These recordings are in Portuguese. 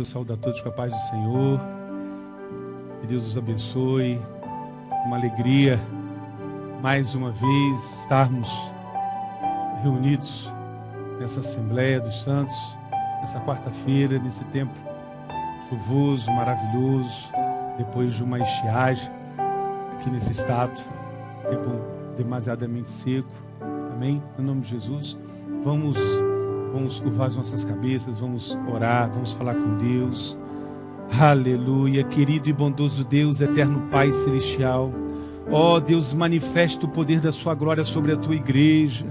saúdo a todos com a paz do Senhor. Que Deus os abençoe. Uma alegria, mais uma vez, estarmos reunidos nessa Assembleia dos Santos, nessa quarta-feira, nesse tempo chuvoso, maravilhoso, depois de uma estiagem aqui nesse estado, tempo demasiadamente seco. Amém? Em nome de Jesus, vamos curvar as nossas cabeças, vamos orar, vamos falar com Deus. Aleluia, querido e bondoso Deus, eterno Pai celestial. Ó Deus, manifesta o poder da sua glória sobre a tua igreja.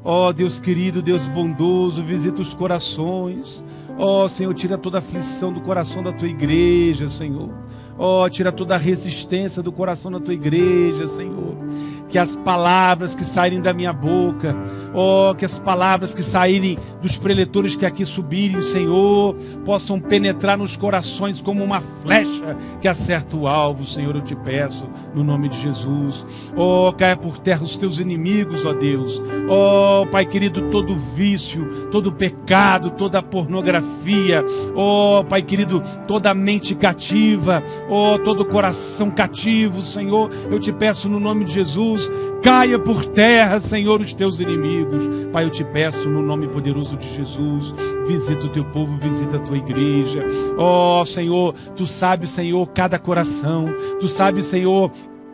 Ó Deus querido, Deus bondoso, visita os corações. Ó Senhor, tira toda a aflição do coração da tua igreja, Senhor. Ó, tira toda a resistência do coração da tua igreja, Senhor. Que as palavras que saírem da minha boca, ó, que as palavras que saírem dos preletores que aqui subirem, Senhor, possam penetrar nos corações como uma flecha que acerta o alvo, Senhor, eu te peço, no nome de Jesus. Ó, caia por terra os teus inimigos, ó Deus. Ó, Pai querido, todo vício, todo pecado, toda pornografia, ó, Pai querido, toda mente cativa, ó, todo coração cativo, Senhor, eu te peço no nome de Jesus, caia por terra, Senhor, os teus inimigos. Pai, eu te peço no nome poderoso de Jesus, visita o teu povo, visita a tua igreja. Ó, Senhor, tu sabes, Senhor, cada coração, tu sabes, Senhor,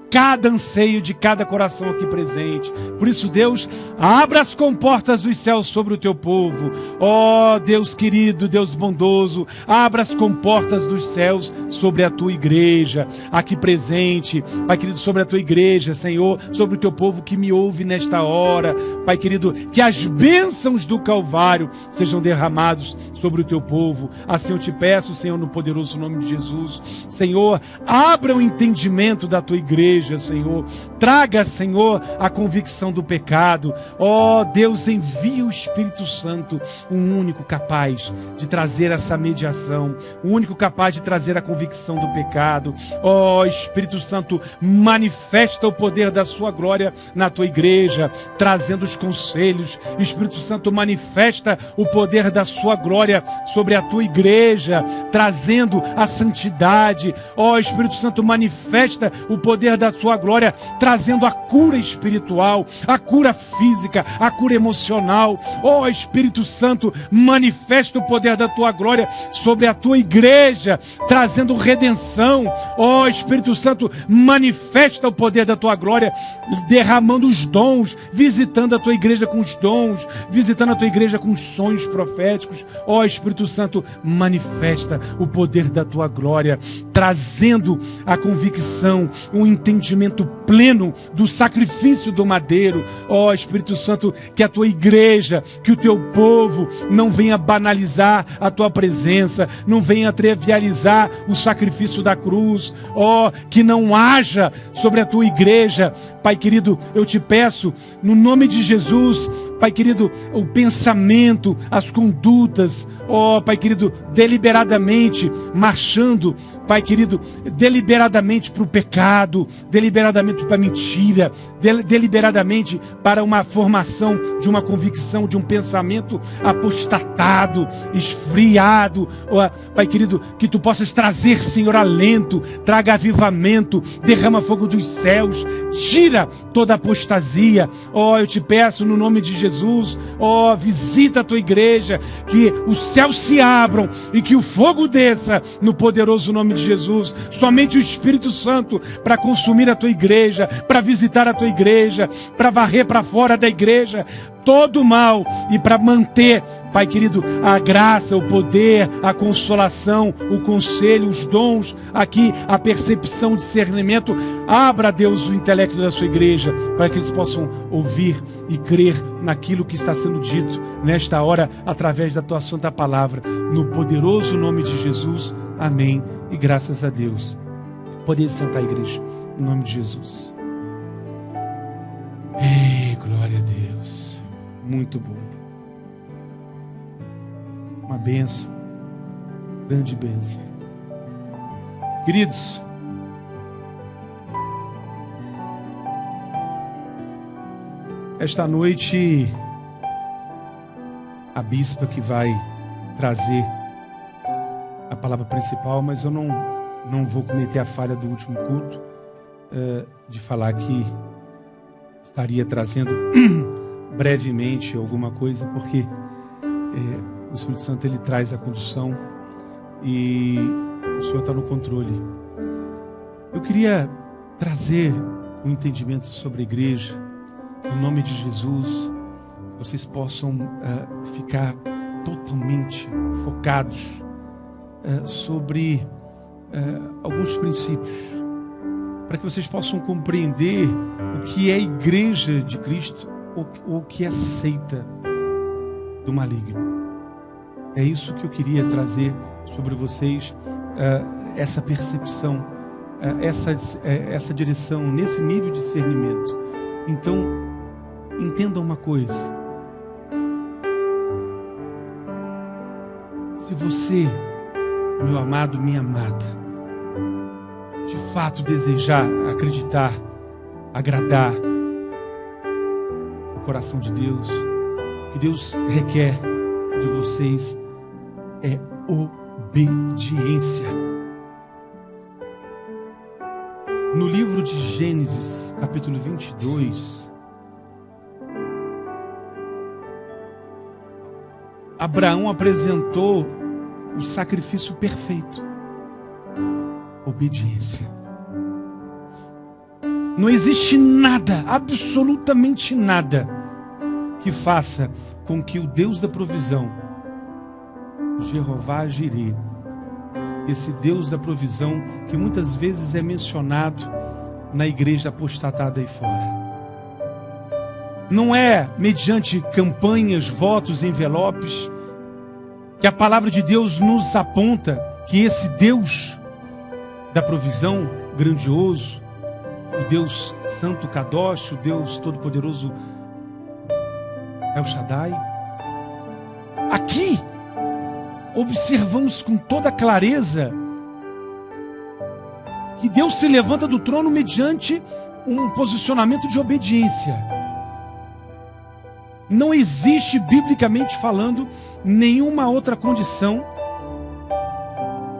cada anseio de cada coração aqui presente. Por isso, Deus, abra as comportas dos céus sobre o teu povo. Ó Deus querido, Deus bondoso, abra as comportas dos céus sobre a tua igreja aqui presente. Pai querido, sobre a tua igreja, Senhor, sobre o teu povo que me ouve nesta hora. Pai querido, que as bênçãos do Calvário sejam derramados sobre o teu povo. Assim eu te peço, Senhor, no poderoso nome de Jesus. Senhor, abra o entendimento da tua igreja, Senhor, traga, Senhor, a convicção do pecado. Ó Deus, envia o Espírito Santo, um único capaz de trazer essa mediação, o único capaz de trazer a convicção do pecado. Ó Espírito Santo, manifesta o poder da sua glória na tua igreja, trazendo os conselhos. Espírito Santo, manifesta o poder da sua glória sobre a tua igreja, trazendo a santidade. Ó Espírito Santo, manifesta o poder da sua glória, trazendo a cura espiritual, a cura física, a cura emocional. Ó Espírito Santo, manifesta o poder da tua glória sobre a tua igreja, trazendo redenção. Ó Espírito Santo, manifesta o poder da tua glória, derramando os dons, visitando a tua igreja com os dons, visitando a tua igreja com os sonhos proféticos. Ó Espírito Santo, manifesta o poder da tua glória, trazendo a convicção, o entendimento pleno do sacrifício do madeiro. Ó Espírito Santo, que a tua igreja, que o teu povo não venha banalizar a tua presença, não venha trivializar o sacrifício da cruz. Ó, que não haja sobre a tua igreja, Pai querido, eu te peço, no nome de Jesus, Pai querido, o pensamento, as condutas, ó Pai querido, deliberadamente marchando, Pai querido, deliberadamente para o pecado, deliberadamente para a mentira, deliberadamente para uma formação de uma convicção, de um pensamento apostatado, esfriado. Ó, Pai querido, que tu possas trazer, Senhor, alento, traga avivamento, derrama fogo dos céus, tira toda apostasia. Ó, eu te peço no nome de Jesus, ó, visita a tua igreja, que os céus se abram e que o fogo desça no poderoso nome de Jesus. Somente o Espírito Santo para consumir a tua igreja, para visitar a tua igreja, para varrer para fora da igreja todo o mal e para manter, Pai querido, a graça, o poder, a consolação, o conselho, os dons, aqui a percepção, o discernimento. Abra, Deus, o intelecto da sua igreja para que eles possam ouvir e crer naquilo que está sendo dito nesta hora através da tua santa palavra, no poderoso nome de Jesus. Amém e graças a Deus. Pode sentar, igreja, em nome de Jesus. Ei, glória a Deus. Muito bom. Uma bênção, grande bênção. Queridos, esta noite a bispa que vai trazer a palavra principal, mas eu não vou cometer a falha do último culto de falar que estaria trazendo brevemente alguma coisa, porque o Espírito Santo ele traz a condução e o Senhor está no controle. Eu queria trazer um entendimento sobre a igreja, no nome de Jesus, vocês possam ficar totalmente focados sobre alguns princípios, para que vocês possam compreender o que é a igreja de Cristo ou o que é a seita do maligno. É isso que eu queria trazer sobre vocês, essa percepção, essa direção, nesse nível de discernimento. Então, entenda uma coisa. Se você, meu amado, minha amada, de fato desejar, acreditar, agradar o coração de Deus, o que Deus requer de vocês é obediência. No livro de Gênesis, capítulo 22, Abraão apresentou o sacrifício perfeito: obediência. Não existe nada, absolutamente nada, que faça com que o Deus da provisão, Jeová Jireh, esse Deus da provisão que muitas vezes é mencionado na igreja apostatada aí fora, não é mediante campanhas, votos, envelopes, que a palavra de Deus nos aponta que esse Deus da provisão grandioso, o Deus Santo Kadosh, o Deus Todo-Poderoso El Shaddai, aqui observamos com toda clareza que Deus se levanta do trono mediante um posicionamento de obediência. Não existe, biblicamente falando, nenhuma outra condição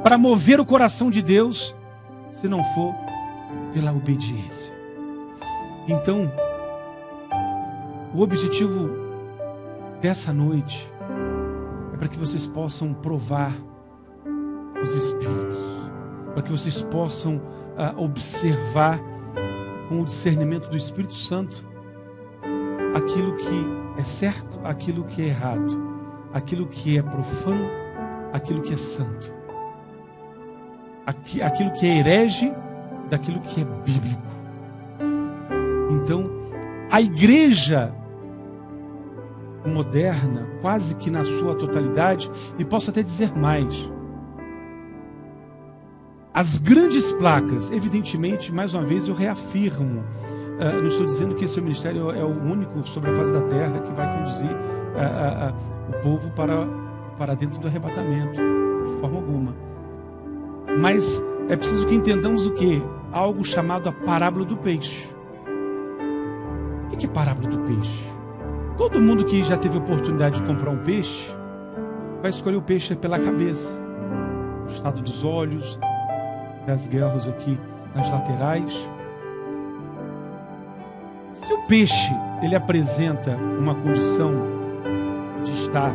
para mover o coração de Deus se não for pela obediência. Então, o objetivo dessa noite é para que vocês possam provar os Espíritos, para que vocês possam observar com o discernimento do Espírito Santo aquilo que é certo, aquilo que é errado, aquilo que é profano, aquilo que é santo, aquilo que é herege, daquilo que é bíblico. Então, a igreja moderna, quase que na sua totalidade, e posso até dizer mais, as grandes placas, evidentemente, mais uma vez eu reafirmo, não estou dizendo que esse ministério é o único sobre a face da terra que vai conduzir o povo para dentro do arrebatamento, de forma alguma. Mas é preciso que entendamos o quê? Algo chamado a parábola do peixe. O que é parábola do peixe? Todo mundo que já teve a oportunidade de comprar um peixe vai escolher o peixe pela cabeça, o estado dos olhos, das guerras aqui nas laterais. Se o peixe ele apresenta uma condição de estar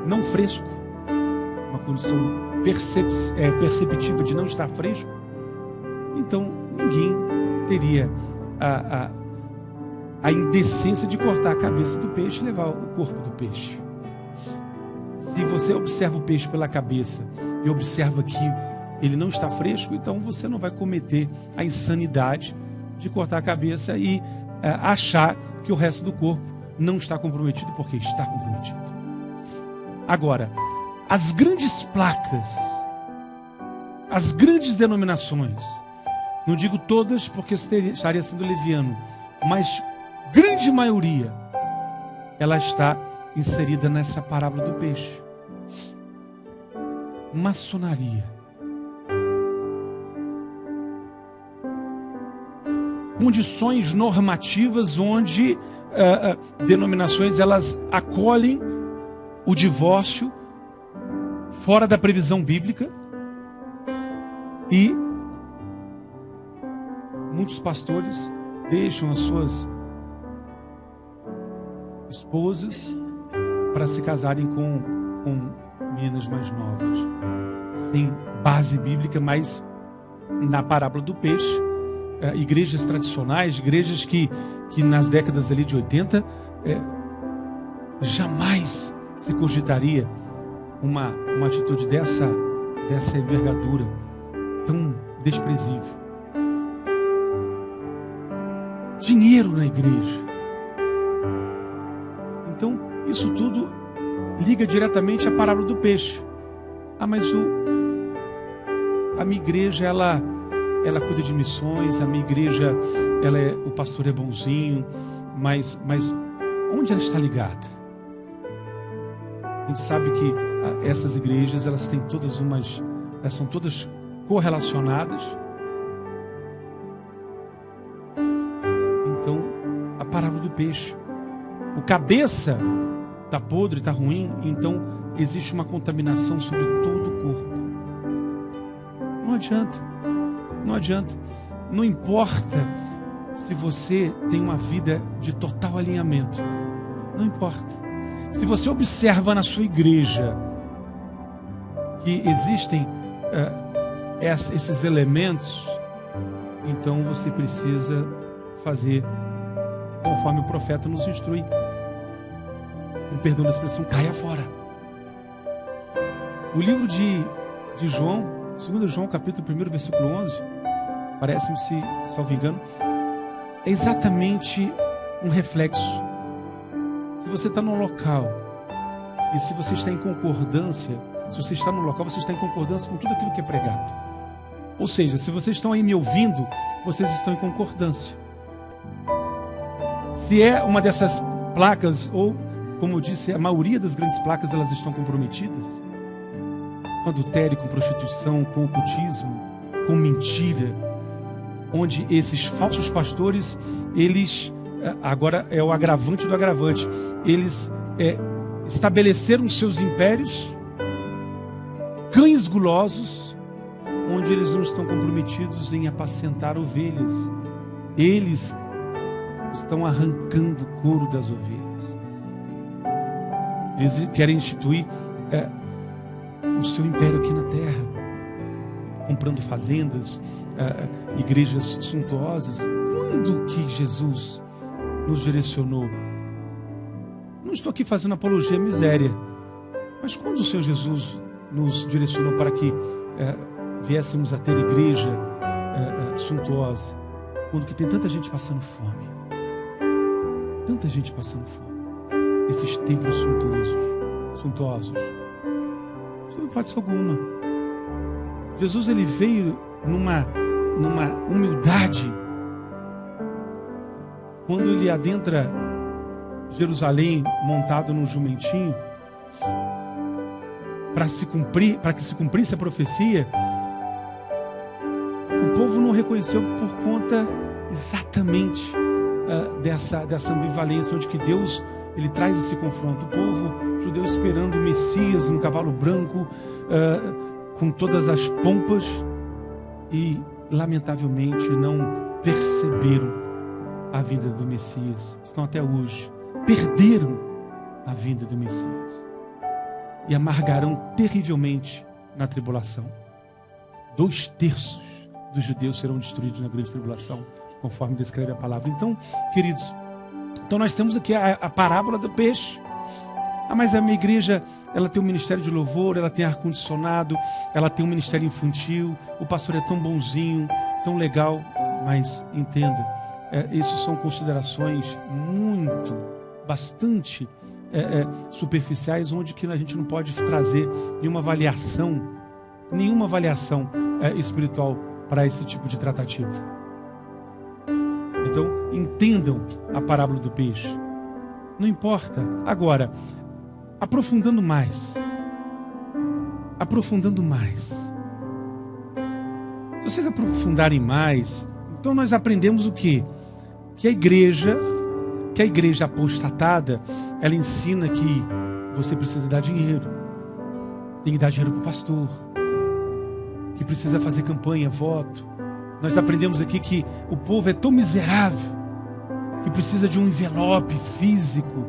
não fresco, uma condição perceptível de não estar fresco, então ninguém teria a indecência de cortar a cabeça do peixe e levar o corpo do peixe. Se você observa o peixe pela cabeça e observa que ele não está fresco, então você não vai cometer a insanidade de cortar a cabeça e achar que o resto do corpo não está comprometido, porque está comprometido. Agora, as grandes placas, as grandes denominações, não digo todas porque estaria sendo leviano, mas grande maioria, ela está inserida nessa parábola do peixe. Maçonaria, condições normativas onde denominações elas acolhem o divórcio fora da previsão bíblica, e muitos pastores deixam as suas esposas para se casarem com meninas mais novas, sem base bíblica, mas na parábola do peixe, igrejas tradicionais, igrejas que nas décadas ali de 80, jamais se cogitaria uma atitude dessa envergadura tão desprezível. Dinheiro na igreja. Então, isso tudo liga diretamente à parábola do peixe. Mas a minha igreja, ela cuida de missões, a minha igreja, o pastor é bonzinho, mas onde ela está ligada? A gente sabe que essas igrejas, elas têm elas são todas correlacionadas. Então, a parábola do peixe, o cabeça está podre, está ruim, então existe uma contaminação sobre todo o corpo. Não adianta. Não importa se você tem uma vida de total alinhamento. Não importa. Se você observa na sua igreja que existem esses elementos, então você precisa fazer conforme o profeta nos instrui. Com perdão da expressão, caia fora. O livro de João, 2 João, capítulo 1, versículo 11, parece-me, se salvo engano, é exatamente um reflexo. Se você está num local e se você está em concordância, se você está no local, você está em concordância com tudo aquilo que é pregado. Ou seja, se vocês estão aí me ouvindo, vocês estão em concordância. Se é uma dessas placas, ou como eu disse, a maioria das grandes placas, elas estão comprometidas com adultério, com prostituição, com ocultismo, com mentira, onde esses falsos pastores, eles, agora é o agravante do agravante, eles estabeleceram seus impérios, cães gulosos, onde eles não estão comprometidos em apacentar ovelhas. Eles estão arrancando o couro das ovelhas. Eles querem instituir o seu império aqui na terra, comprando fazendas, igrejas suntuosas. Quando que Jesus nos direcionou? Não estou aqui fazendo apologia à miséria, mas quando o Senhor Jesus nos direcionou para que viéssemos a ter igreja suntuosa, quando que tem tanta gente passando fome, tanta gente passando fome, esses templos suntuosos, sem hipótese alguma. Jesus, ele veio numa humildade. Quando ele adentra Jerusalém montado num jumentinho, para que se cumprisse a profecia, o povo não reconheceu por conta exatamente dessa ambivalência, onde que Deus, ele traz esse confronto. O povo judeu esperando o Messias no cavalo branco, com todas as pompas, e lamentavelmente não perceberam a vinda do Messias. Estão até hoje, perderam a vinda do Messias e amargarão terrivelmente na tribulação. 2/3 dos judeus serão destruídos na grande tribulação, conforme descreve a palavra. Então, queridos, nós temos aqui a parábola do peixe. Mas a minha igreja, ela tem um ministério de louvor, ela tem ar-condicionado, ela tem um ministério infantil, o pastor é tão bonzinho, tão legal. Mas entenda, isso são considerações bastante superficiais, onde que a gente não pode trazer nenhuma avaliação espiritual para esse tipo de tratativa. Então, entendam a parábola do peixe. Não importa. Agora, aprofundando mais. Se vocês aprofundarem mais, então nós aprendemos o quê? Que a igreja apostatada, ela ensina que você precisa dar dinheiro. Tem que dar dinheiro para o pastor, que precisa fazer campanha, voto. Nós aprendemos aqui que o povo é tão miserável que precisa de um envelope físico,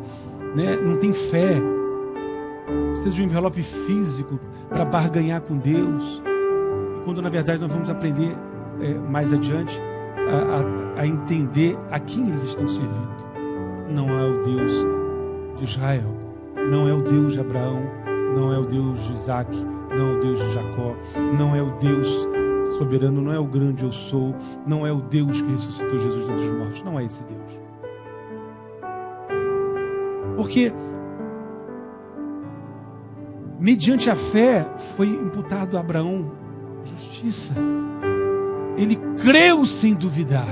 né? Não tem fé. Precisa de um envelope físico para barganhar com Deus. E quando na verdade nós vamos aprender mais adiante a entender a quem eles estão servindo. Não é o Deus de Israel, não é o Deus de Abraão, não é o Deus de Isaac, não é o Deus de Jacó, não é o Deus soberano, não é o grande eu sou, não é o Deus que ressuscitou Jesus dentre os mortos, não é esse Deus. Porque mediante a fé foi imputado a Abraão justiça. Ele creu sem duvidar.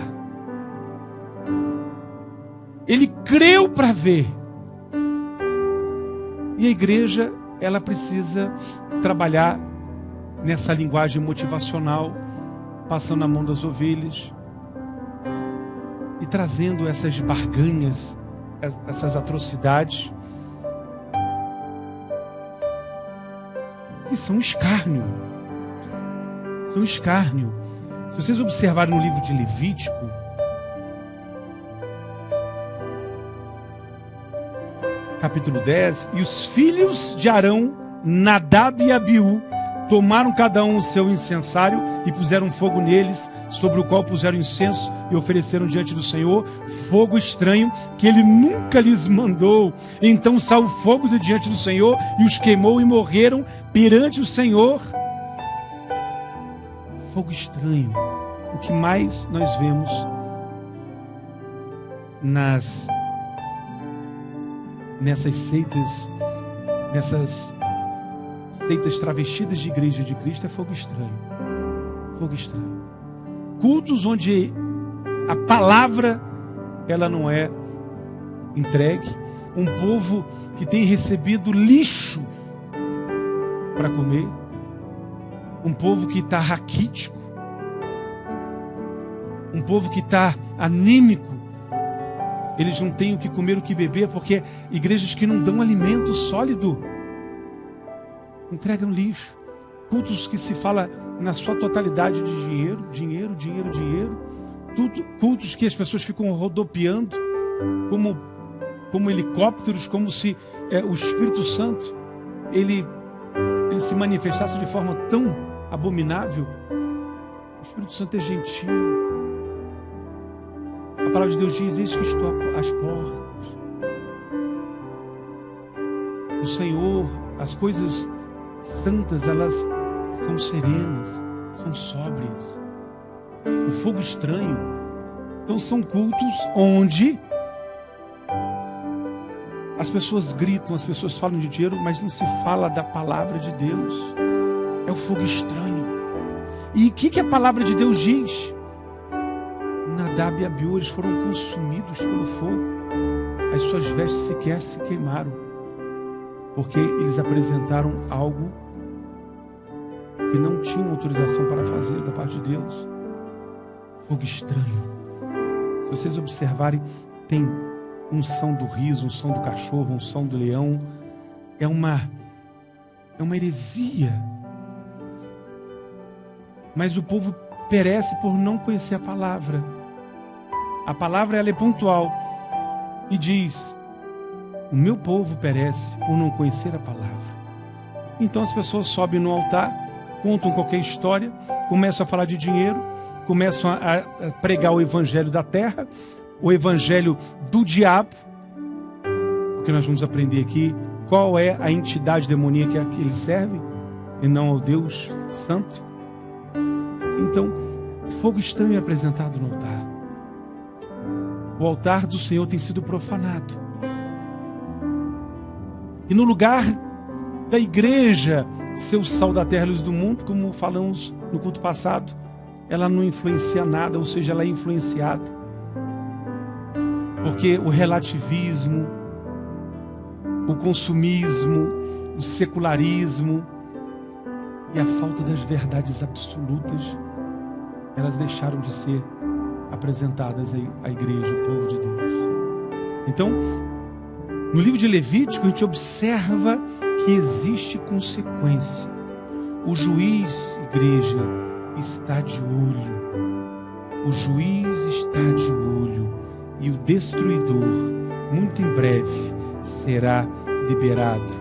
Ele creu para ver. E a igreja, ela precisa trabalhar nessa linguagem motivacional, passando a mão das ovelhas e trazendo essas barganhas, essas atrocidades que são escárnio. São escárnio. Se vocês observarem no livro de Levítico, capítulo 10, e os filhos de Arão, Nadab e Abiú, tomaram cada um o seu incensário e puseram fogo neles, sobre o qual puseram incenso e ofereceram diante do Senhor fogo estranho que ele nunca lhes mandou. Então saiu fogo de diante do Senhor e os queimou e morreram perante o Senhor. Fogo estranho. O que mais nós vemos nessas seitas travestidas de igreja de Cristo é fogo estranho. Fogo estranho. Cultos onde a palavra ela não é entregue. Um povo que tem recebido lixo para comer. Um povo que está raquítico. Um povo que está anímico. Eles não têm o que comer, o que beber, porque igrejas que não dão alimento sólido entregam lixo. Cultos que se fala na sua totalidade de dinheiro, dinheiro, dinheiro, dinheiro. Cultos que as pessoas ficam rodopiando como helicópteros, como se o Espírito Santo ele se manifestasse de forma tão abominável. O Espírito Santo é gentil. A palavra de Deus diz: eis que estou às portas. O Senhor, as coisas santas, elas são serenas, são sóbrias. O fogo estranho. Então são cultos onde as pessoas gritam, as pessoas falam de dinheiro, mas não se fala da palavra de Deus. É o fogo estranho. E o que a palavra de Deus diz? Nadab e Abiú, eles foram consumidos pelo fogo. As suas vestes sequer se queimaram, porque eles apresentaram algo que não tinham autorização para fazer da parte de Deus. Fogo estranho. Se vocês observarem, tem unção do riso, unção do cachorro, unção do leão. É uma heresia. Mas o povo perece por não conhecer a palavra. A palavra ela é pontual e diz: o meu povo perece por não conhecer a palavra. Então as pessoas sobem no altar, contam qualquer história, começam a falar de dinheiro, começam a pregar o evangelho da terra, o evangelho do diabo, porque nós vamos aprender aqui qual é a entidade demoníaca que eles servem, e não ao Deus Santo. Então, fogo estranho é apresentado no altar. O altar do Senhor tem sido profanado. E no lugar da igreja ser o sal da terra e luz do mundo, como falamos no culto passado, ela não influencia nada, ou seja, ela é influenciada. Porque o relativismo, o consumismo, o secularismo e a falta das verdades absolutas, elas deixaram de ser apresentadas à igreja, ao povo de Deus. Então, No livro de Levítico, a gente observa que existe consequência. O juiz, igreja, está de olho. O juiz está de olho. E o destruidor, muito em breve, será liberado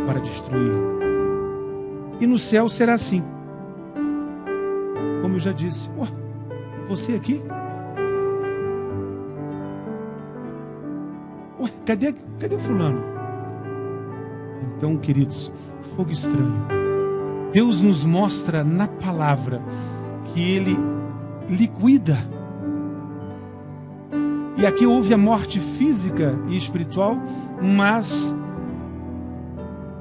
para destruir. E no céu será assim. Como eu já disse, você aqui? Cadê o fulano? Então, queridos, fogo estranho. Deus nos mostra na palavra que Ele liquida. E aqui houve a morte física e espiritual, mas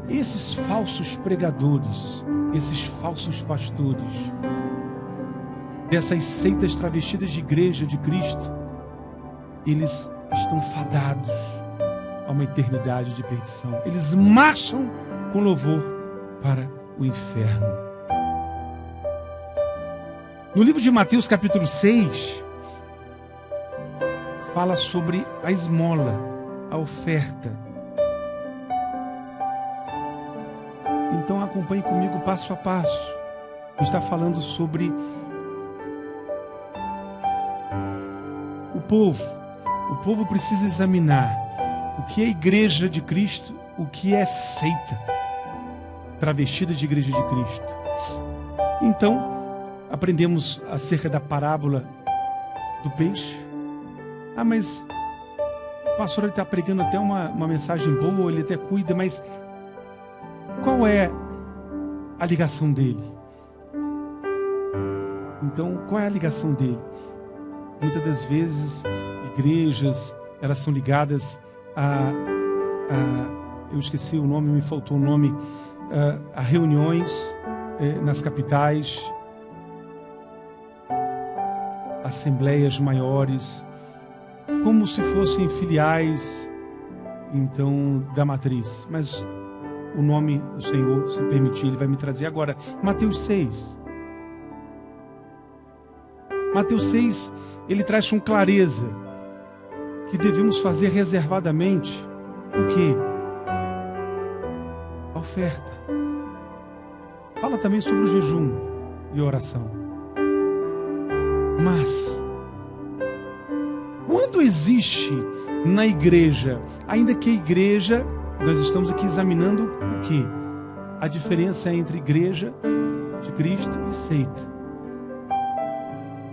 esses falsos pregadores, esses falsos pastores, dessas seitas travestidas de igreja de Cristo, eles estão fadados a uma eternidade de perdição. Eles marcham com louvor para o inferno. No livro de Mateus, capítulo 6, fala sobre a esmola, a oferta. Então acompanhe comigo passo a passo. Está falando sobre o povo. O povo precisa examinar o que é igreja de Cristo, o que é seita travestida de igreja de Cristo. Então, aprendemos acerca da parábola do peixe. Mas o pastor está pregando até uma mensagem boa, ele até cuida, mas qual é a ligação dele? Então, qual é a ligação dele? Muitas das vezes, igrejas, elas são ligadas eu esqueci o nome, me faltou o nome, a reuniões nas capitais, assembleias maiores, como se fossem filiais, então, da matriz. Mas o nome do Senhor, se permitir, Ele vai me trazer agora. Mateus 6. Mateus 6, ele traz com clareza que devemos fazer reservadamente o quê? A oferta. Fala também sobre o jejum e oração. Mas quando existe na igreja, ainda que a igreja, nós estamos aqui examinando o quê? A diferença entre igreja de Cristo e seita.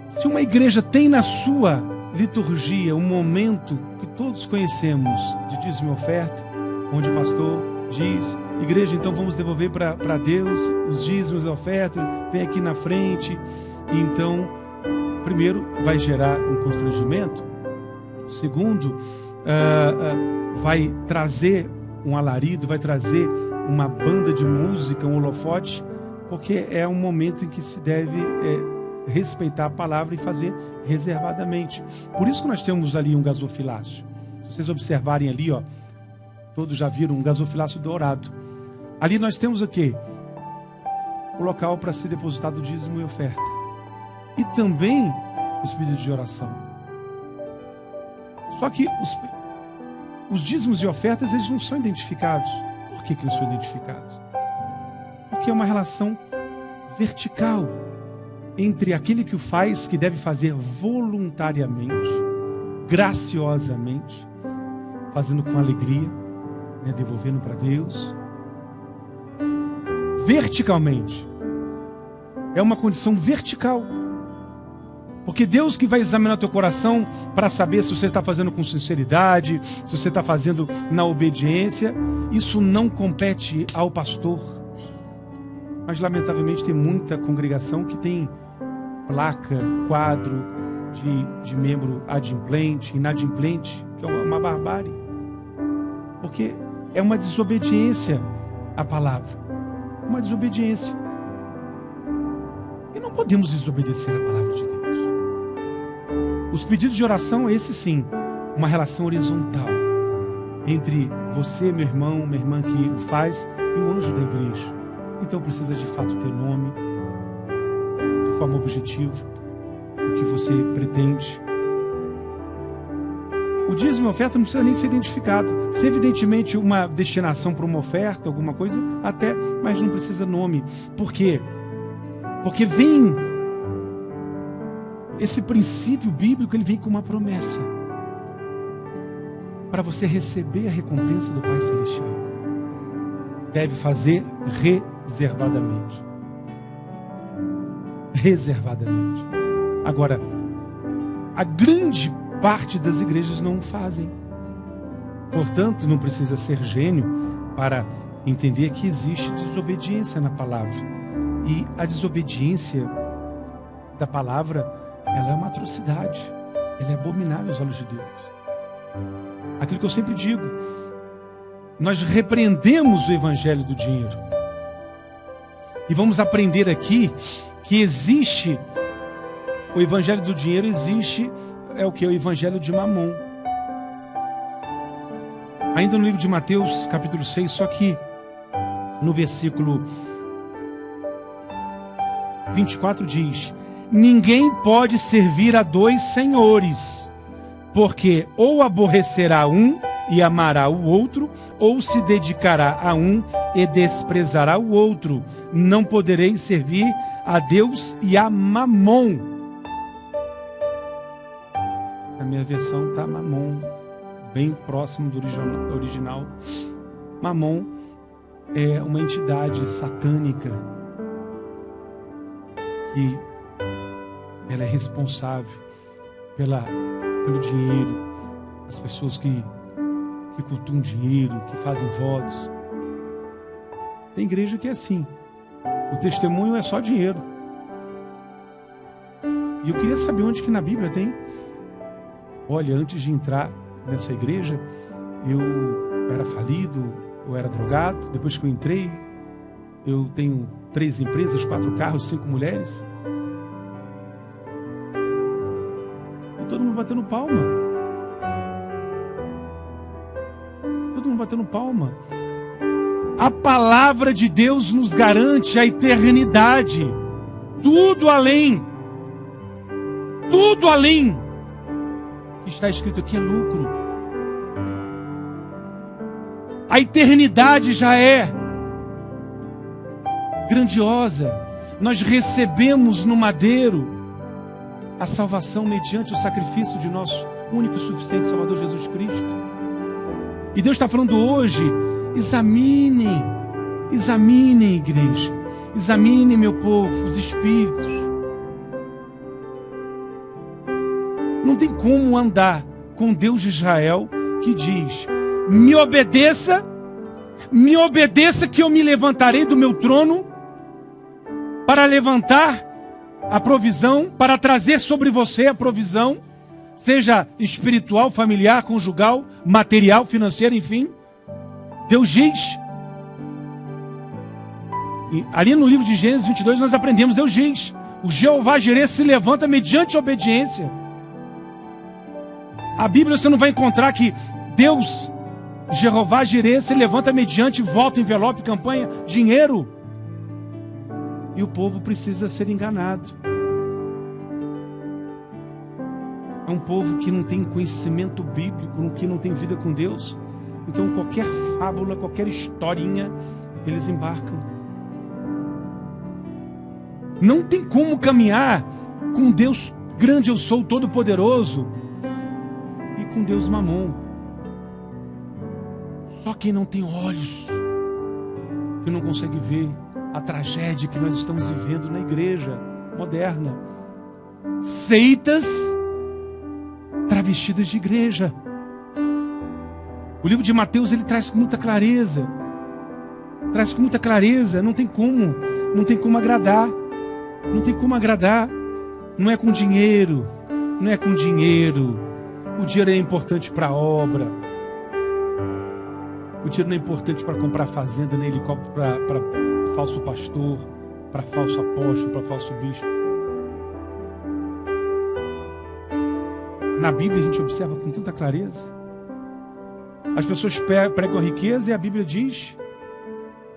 Se uma igreja tem na sua liturgia um momento que todos conhecemos de dízimo e oferta, onde o pastor diz: igreja, então vamos devolver para Deus os dízimos e ofertas, vem aqui na frente. E então, primeiro, vai gerar um constrangimento. Segundo, vai trazer um alarido, vai trazer uma banda de música, um holofote, porque é um momento em que se deve respeitar a palavra e fazer reservadamente. Por isso que nós temos ali um gasofilácio. Se vocês observarem ali, todos já viram um gasofilácio dourado. Ali nós temos o quê? O local para ser depositado o dízimo e oferta. E também os pedidos de oração. Só que os dízimos e ofertas, eles não são identificados. Por que não são identificados? Porque é uma relação vertical entre aquele que o faz, que deve fazer voluntariamente, graciosamente, fazendo com alegria, devolvendo para Deus. Verticalmente. É uma condição vertical. Porque Deus que vai examinar teu coração para saber se você está fazendo com sinceridade, se você está fazendo na obediência. Isso não compete ao pastor. Mas lamentavelmente tem muita congregação que tem placa, quadro de membro adimplente, inadimplente, que é uma barbárie. Porque é uma desobediência à palavra. Uma desobediência. E não podemos desobedecer a palavra de Deus. Os pedidos de oração, esse sim, uma relação horizontal entre você, meu irmão, minha irmã que o faz, e o anjo da igreja. Então precisa de fato ter nome, de forma objetiva, o que você pretende. O dízimo e a oferta não precisa nem ser identificado. Se evidentemente uma destinação para uma oferta, alguma coisa, até, mas não precisa nome. Por quê? Porque vem esse princípio bíblico, ele vem com uma promessa para você receber a recompensa do Pai Celestial. Deve fazer reservadamente. Reservadamente. Agora, a grande parte das igrejas não fazem. Portanto, não precisa ser gênio para entender que existe desobediência na palavra. E a desobediência da palavra, ela é uma atrocidade. Ela é abominável aos olhos de Deus. Aquilo que eu sempre digo, nós repreendemos o evangelho do dinheiro. E vamos aprender aqui que existe, o evangelho do dinheiro existe, é o que? O evangelho de Mamon. Ainda no livro de Mateus, capítulo 6, só que no versículo 24 diz: ninguém pode servir a dois senhores, porque ou aborrecerá um e amará o outro, ou se dedicará a um e desprezará o outro. Não podereis servir a Deus e a Mamon. Na minha versão está Mamon, bem próximo do original. Mamon é uma entidade satânica que ela é responsável pelo dinheiro, as pessoas que cultuam dinheiro, que fazem votos. Tem igreja que é assim, o testemunho é só dinheiro. E eu queria saber onde que na Bíblia tem. Olha, antes de entrar nessa igreja, eu era falido, eu era drogado. Depois que eu entrei, eu tenho 3 empresas, 4 carros, 5 mulheres. E todo mundo batendo palma. Todo mundo batendo palma. A palavra de Deus nos garante a eternidade. Tudo além. Tudo além que está escrito aqui é lucro. A eternidade já é grandiosa. Nós recebemos no madeiro a salvação mediante o sacrifício de nosso único e suficiente Salvador Jesus Cristo. E Deus está falando hoje: examinem, igreja, examinem, meu povo, os espíritos. Não tem como andar com Deus de Israel que diz: me obedeça que eu me levantarei do meu trono para levantar a provisão, para trazer sobre você a provisão, seja espiritual, familiar, conjugal, material, financeira, enfim. Deus diz. E ali no livro de Gênesis 22 nós aprendemos, Deus diz: o Jeová Jireh se levanta mediante a obediência. A Bíblia você não vai encontrar que Deus, Jeová Jireh, se levanta mediante voto, envelope, campanha, dinheiro. E o povo precisa ser enganado. É um povo que não tem conhecimento bíblico, que não tem vida com Deus. Então qualquer fábula, qualquer historinha, eles embarcam. Não tem como caminhar com Deus grande eu sou, todo poderoso, e com Deus Mamon. Só quem não tem olhos, que não consegue ver a tragédia que nós estamos vivendo na igreja moderna. Seitas travestidas de igreja. O livro de Mateus ele traz com muita clareza. Traz com muita clareza. Não tem como agradar. Não tem como agradar. Não é com dinheiro. Não é com dinheiro. O dinheiro é importante para a obra. O dinheiro não é importante para comprar fazenda, nem helicóptero para falso pastor, para falso apóstolo, para falso bispo. Na Bíblia a gente observa com tanta clareza. As pessoas pregam a riqueza e a Bíblia diz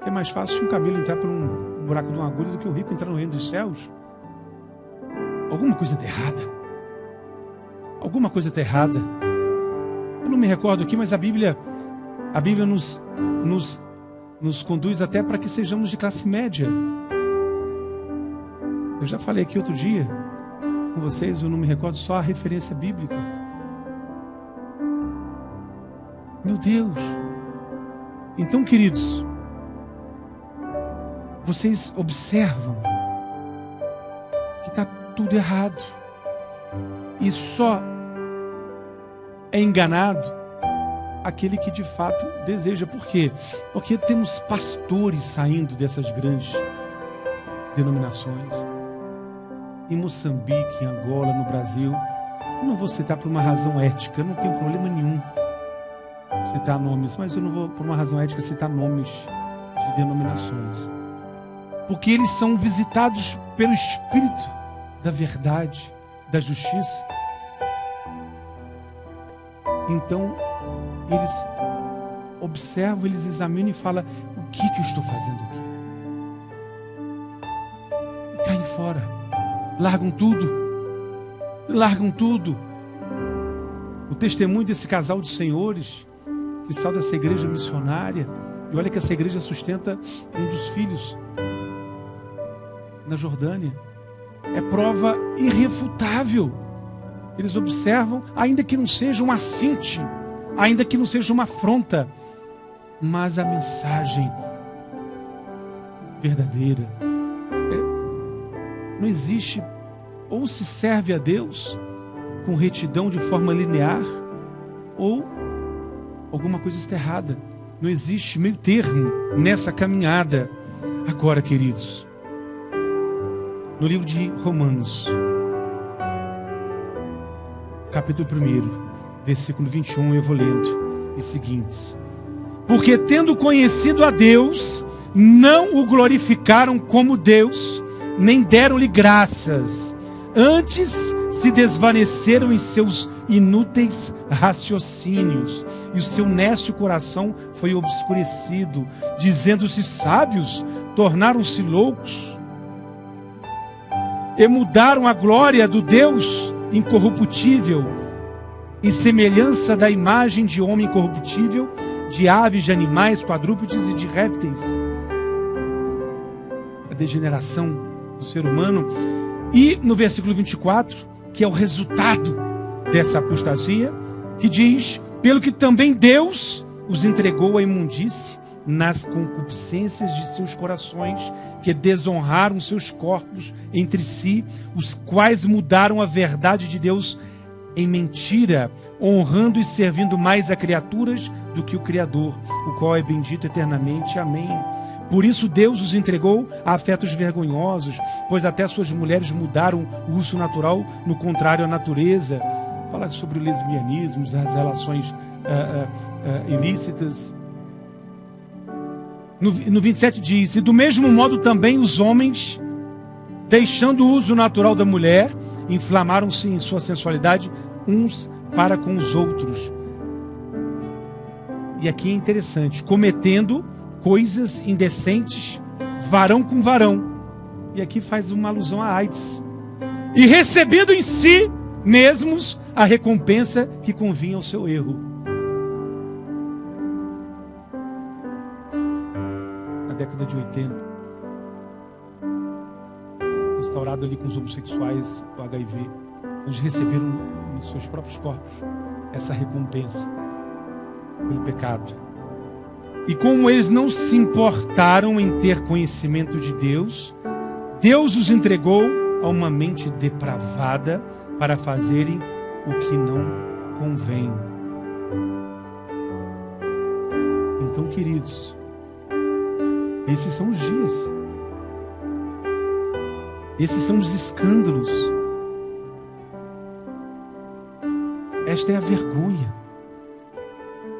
que é mais fácil um camelo entrar por um buraco de uma agulha do que o rico entrar no reino dos céus. Alguma coisa está errada. Alguma coisa está errada. Eu não me recordo aqui, mas a Bíblia nos conduz até para que sejamos de classe média. Eu já falei aqui outro dia com vocês, eu não me recordo só a referência bíblica. Meu Deus! Então, queridos, vocês observam que está tudo errado. E só é enganado aquele que de fato deseja. Por quê? Porque temos pastores saindo dessas grandes denominações. Em Moçambique, em Angola, no Brasil. Eu não vou citar por uma razão ética, eu não tenho problema nenhum citar nomes, mas eu não vou, por uma razão ética, citar nomes de denominações. Porque eles são visitados pelo Espírito da verdade, da justiça. Então, eles observam, eles examinam e falam: o que eu estou fazendo aqui? E caem fora. Largam tudo. Largam tudo. O testemunho desse casal de senhores que saiu dessa igreja missionária, e olha que essa igreja sustenta um dos filhos na Jordânia, é prova irrefutável. Eles observam, ainda que não seja um assinte, ainda que não seja uma afronta, mas a mensagem verdadeira. Não existe, ou se serve a Deus com retidão de forma linear, ou alguma coisa está errada. Não existe meio termo nessa caminhada. Agora, queridos, no livro de Romanos, capítulo 1, versículo 21, eu vou lendo os seguintes: porque tendo conhecido a Deus, não o glorificaram como Deus, nem deram-lhe graças. Antes se desvaneceram em seus inúteis raciocínios, e o seu nécio coração foi obscurecido. Dizendo-se sábios, tornaram-se loucos, e mudaram a glória do Deus incorruptível, e semelhança da imagem de homem incorruptível, de aves, de animais, quadrúpedes e de répteis. A degeneração do ser humano. E no versículo 24, que é o resultado dessa apostasia, que diz: pelo que também Deus os entregou à imundície nas concupiscências de seus corações, que desonraram seus corpos entre si, os quais mudaram a verdade de Deus em mentira, honrando e servindo mais a criaturas do que o Criador, o qual é bendito eternamente. Amém. Por isso Deus os entregou a afetos vergonhosos, pois até suas mulheres mudaram o uso natural, no contrário à natureza. Fala sobre o lesbianismo, as relações ilícitas. No 27 diz: e do mesmo modo também os homens, deixando o uso natural da mulher, inflamaram-se em sua sensualidade uns para com os outros. E aqui é interessante: cometendo coisas indecentes, varão com varão. E aqui faz uma alusão à AIDS. E recebendo em si mesmos a recompensa que convinha ao seu erro. Na década de 80, instaurado ali com os homossexuais, o HIV, eles receberam nos seus próprios corpos essa recompensa pelo pecado. E como eles não se importaram em ter conhecimento de Deus, Deus os entregou a uma mente depravada para fazerem o que não convém. Então, queridos, esses são os dias. Esses são os escândalos. Esta é a vergonha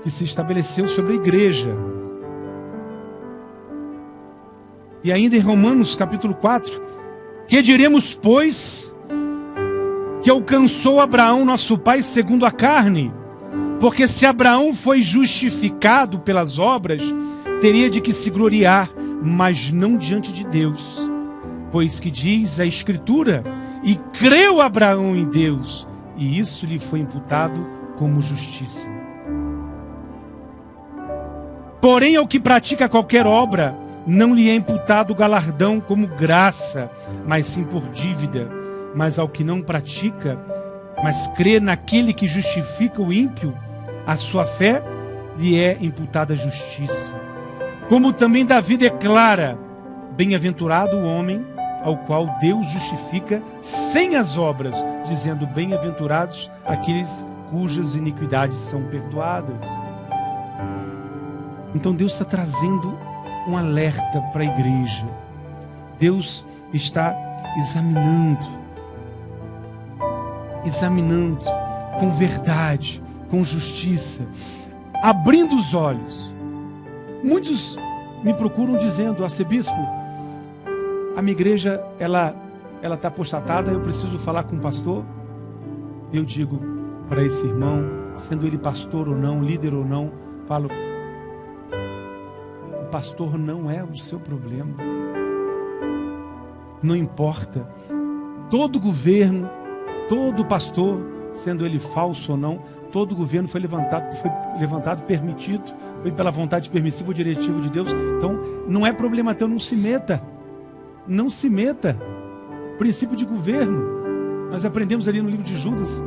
que se estabeleceu sobre a igreja. E ainda em Romanos capítulo 4, que diremos, pois, que alcançou Abraão, nosso pai, segundo a carne? Porque se Abraão foi justificado pelas obras, teria de que se gloriar, mas não diante de Deus. Pois que diz a Escritura: e creu Abraão em Deus, e isso lhe foi imputado como justiça. Porém, ao que pratica qualquer obra, não lhe é imputado o galardão como graça, mas sim por dívida. Mas ao que não pratica, mas crê naquele que justifica o ímpio, a sua fé lhe é imputada a justiça. Como também Davi declara: bem-aventurado o homem ao qual Deus justifica sem as obras, dizendo: bem-aventurados aqueles cujas iniquidades são perdoadas. Então Deus está trazendo um alerta para a igreja. Deus está examinando com verdade, com justiça, abrindo os olhos. Muitos me procuram dizendo: arcebispo, a minha igreja ela está apostatada, eu preciso falar com o pastor. Eu digo para esse irmão, sendo ele pastor ou não, líder ou não, falo: o pastor não é o seu problema. Não importa. Todo governo, todo pastor, sendo ele falso ou não, todo governo foi levantado, permitido, foi pela vontade permissiva ou diretiva de Deus. Então, não é problema teu, não se meta. Não se meta. Princípio de governo. Nós aprendemos ali no livro de Judas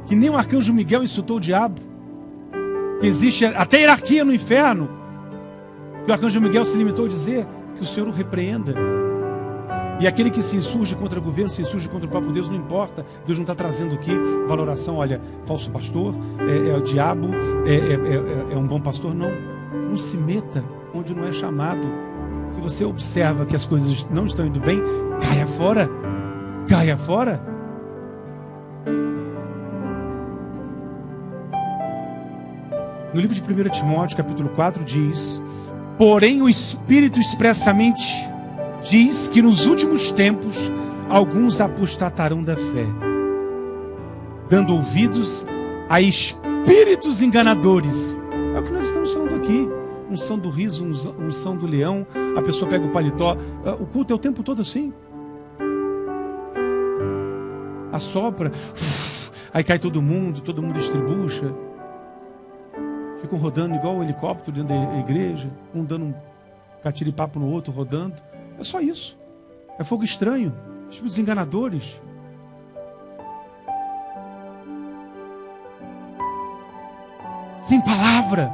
que nem o arcanjo Miguel insultou o diabo. Que existe até hierarquia no inferno. E o arcanjo Miguel se limitou a dizer que o Senhor o repreenda. E aquele que se insurge contra o governo, se insurge contra o próprio Deus, não importa. Deus não está trazendo aqui valoração, olha, falso pastor, é o diabo, é um bom pastor. Não, não se meta onde não é chamado. Se você observa que as coisas não estão indo bem, caia fora. Caia fora. No livro de 1 Timóteo, capítulo 4, diz: porém o Espírito expressamente diz que nos últimos tempos alguns apostatarão da fé, dando ouvidos a espíritos enganadores. É o que nós estamos falando aqui. Unção do riso, unção do leão. A pessoa pega o paletó. O culto é o tempo todo assim. Assopra. Aí cai todo mundo estribucha. Ficam rodando igual um helicóptero dentro da igreja. Um dando um catiripapo no outro, rodando. É só isso. É fogo estranho. Espíritos enganadores. Sem palavra.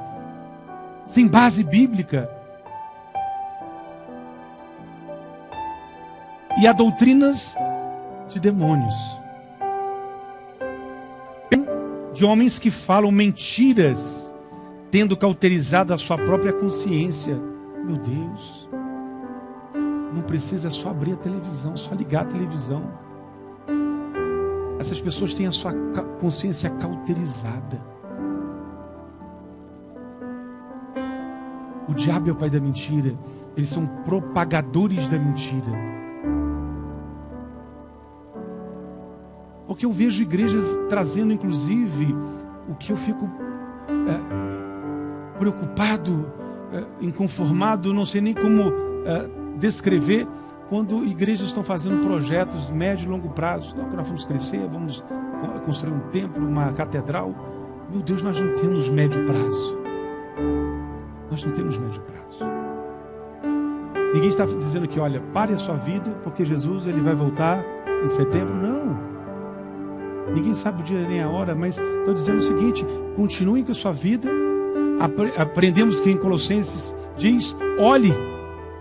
Sem base bíblica. E há doutrinas de demônios. De homens que falam mentiras, tendo cauterizado a sua própria consciência. Meu Deus. Não precisa só abrir a televisão, só ligar a televisão. Essas pessoas têm a sua consciência cauterizada. O diabo é o pai da mentira. Eles são propagadores da mentira. Porque eu vejo igrejas trazendo, inclusive, o que eu fico preocupado, inconformado, não sei nem como descrever, quando igrejas estão fazendo projetos médio e longo prazo. Não, que nós vamos crescer, vamos construir um templo, uma catedral. Meu Deus, nós não temos médio prazo. Nós não temos médio prazo. Ninguém está dizendo que, olha, pare a sua vida, porque Jesus ele vai voltar em setembro. Não. Ninguém sabe o dia nem a hora, mas estou dizendo o seguinte: continuem com a sua vida. Aprendemos que em Colossenses diz: olhe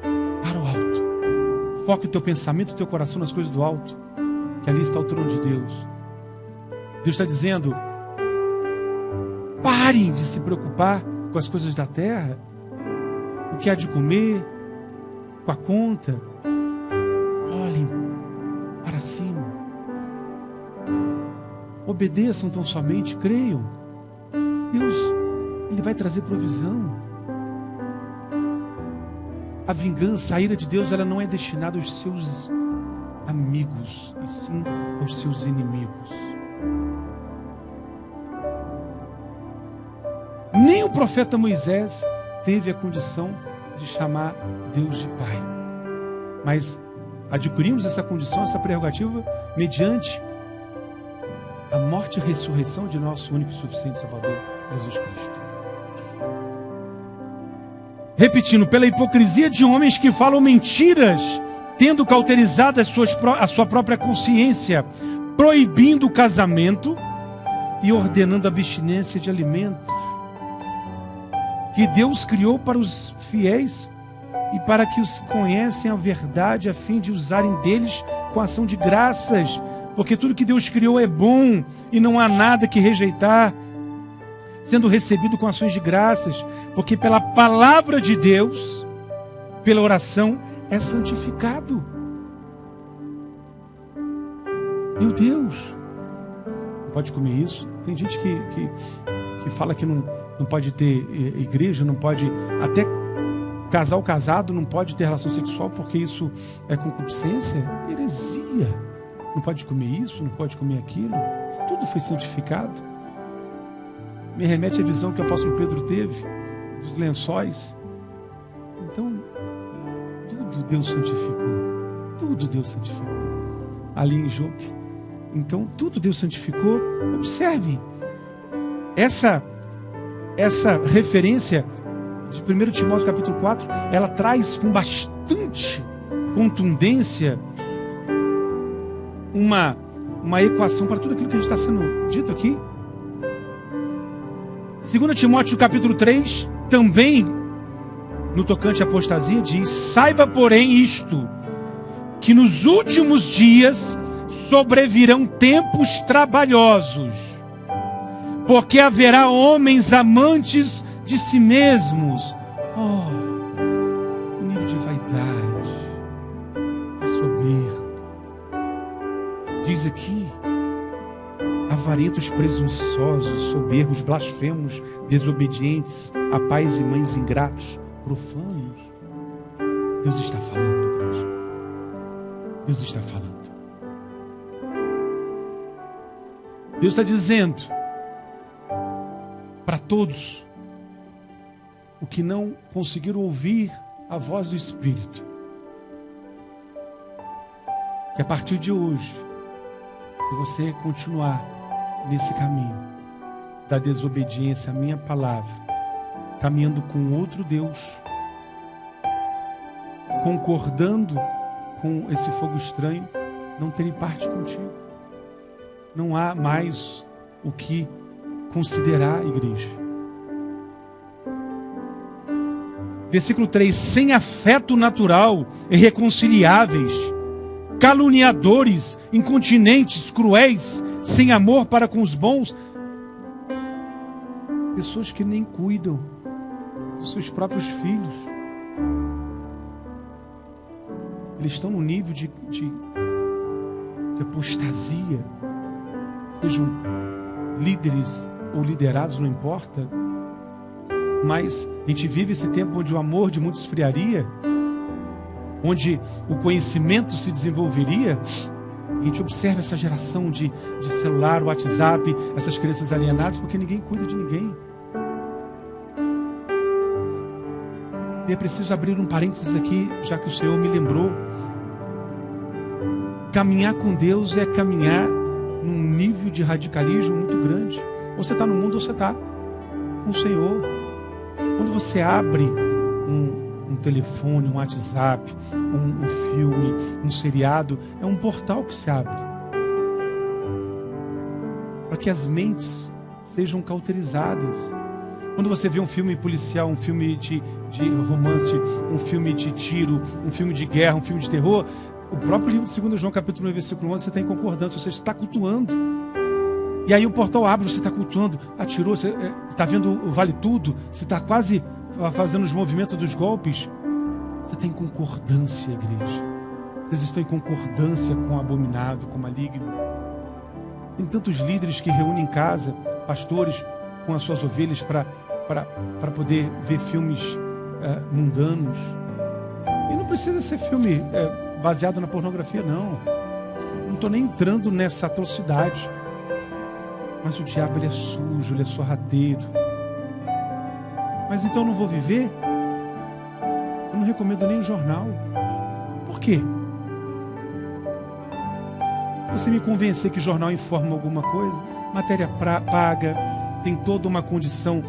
para o alto. Foque o teu pensamento, o teu coração nas coisas do alto, que ali está o trono de Deus. Deus está dizendo: parem de se preocupar com as coisas da terra, o que há de comer, com a conta. Olhem para cima. Obedeçam tão somente, creiam. Deus, Ele vai trazer provisão. A vingança, a ira de Deus, ela não é destinada aos seus amigos, e sim aos seus inimigos. Nem o profeta Moisés teve a condição de chamar Deus de Pai. Mas adquirimos essa condição, essa prerrogativa, mediante a morte e ressurreição de nosso único e suficiente Salvador, Jesus Cristo. Repetindo, pela hipocrisia de homens que falam mentiras, tendo cauterizado a sua própria consciência, proibindo o casamento e ordenando a abstinência de alimentos que Deus criou para os fiéis e para que os conhecem a verdade, a fim de usarem deles com ação de graças, porque tudo que Deus criou é bom e não há nada que rejeitar, sendo recebido com ações de graças, porque pela palavra de Deus, pela oração, é santificado. Meu Deus, não pode comer isso? Tem gente que fala que não pode ter igreja, não pode, até casado não pode ter relação sexual porque isso é concupiscência, heresia. Não pode comer isso, não pode comer aquilo. Tudo foi santificado. Me remete à visão que o apóstolo Pedro teve dos lençóis. Então, tudo Deus santificou. Tudo Deus santificou. Ali em Jope. Então, tudo Deus santificou. Observe. Essa referência de 1 Timóteo capítulo 4, ela traz com bastante contundência uma equação para tudo aquilo que a gente está sendo dito aqui. 2 Timóteo capítulo 3, também no tocante à apostasia, diz: saiba, porém, isto, que nos últimos dias sobrevirão tempos trabalhosos, porque haverá homens amantes de si mesmos. O nível de vaidade, de soberba. Diz aqui: avarentos, presunçosos, soberbos, blasfemos, desobedientes, a pais e mães ingratos, profanos. Deus está falando, igreja. Deus está falando. Deus está dizendo para todos o que não conseguiram ouvir a voz do Espírito, que a partir de hoje, se você continuar nesse caminho da desobediência à minha palavra, caminhando com outro Deus, concordando com esse fogo estranho, não terem parte contigo. Não há mais o que considerar, igreja. Versículo 3: sem afeto natural, irreconciliáveis, caluniadores, incontinentes, cruéis, sem amor para com os bons. Pessoas que nem cuidam dos seus próprios filhos. Eles estão no nível de apostasia. Sejam líderes ou liderados, não importa. Mas a gente vive esse tempo onde o amor de muitos esfriaria, onde o conhecimento se desenvolveria. A gente observa essa geração de celular, WhatsApp, essas crianças alienadas, porque ninguém cuida de ninguém. E é preciso abrir um parênteses aqui, já que o Senhor me lembrou. Caminhar com Deus é caminhar num nível de radicalismo muito grande. Ou você está no mundo ou você está com o Senhor. Quando você abre um telefone, um WhatsApp, um filme, um seriado, é um portal que se abre para que as mentes sejam cauterizadas. Quando você vê um filme policial, um filme de romance, um filme de tiro, um filme de guerra, um filme de terror, o próprio livro de 2 João capítulo 1, versículo 11, você está em concordância, você está cultuando. E aí o portal abre, você está cultuando, atirou, você está vendo o Vale Tudo, você está quase fazendo os movimentos dos golpes. Você está em concordância, igreja. Vocês estão em concordância com o abominável, com o maligno. Tem tantos líderes que reúnem em casa, pastores com as suas ovelhas para poder ver filmes mundanos. E não precisa ser filme baseado na pornografia, não. Não estou nem entrando nessa atrocidade. Mas o diabo, ele é sujo, ele é sorrateiro. Mas então eu não vou viver? Eu não recomendo nem o jornal. Por quê? Se você me convencer que jornal informa alguma coisa, matéria paga, tem toda uma condição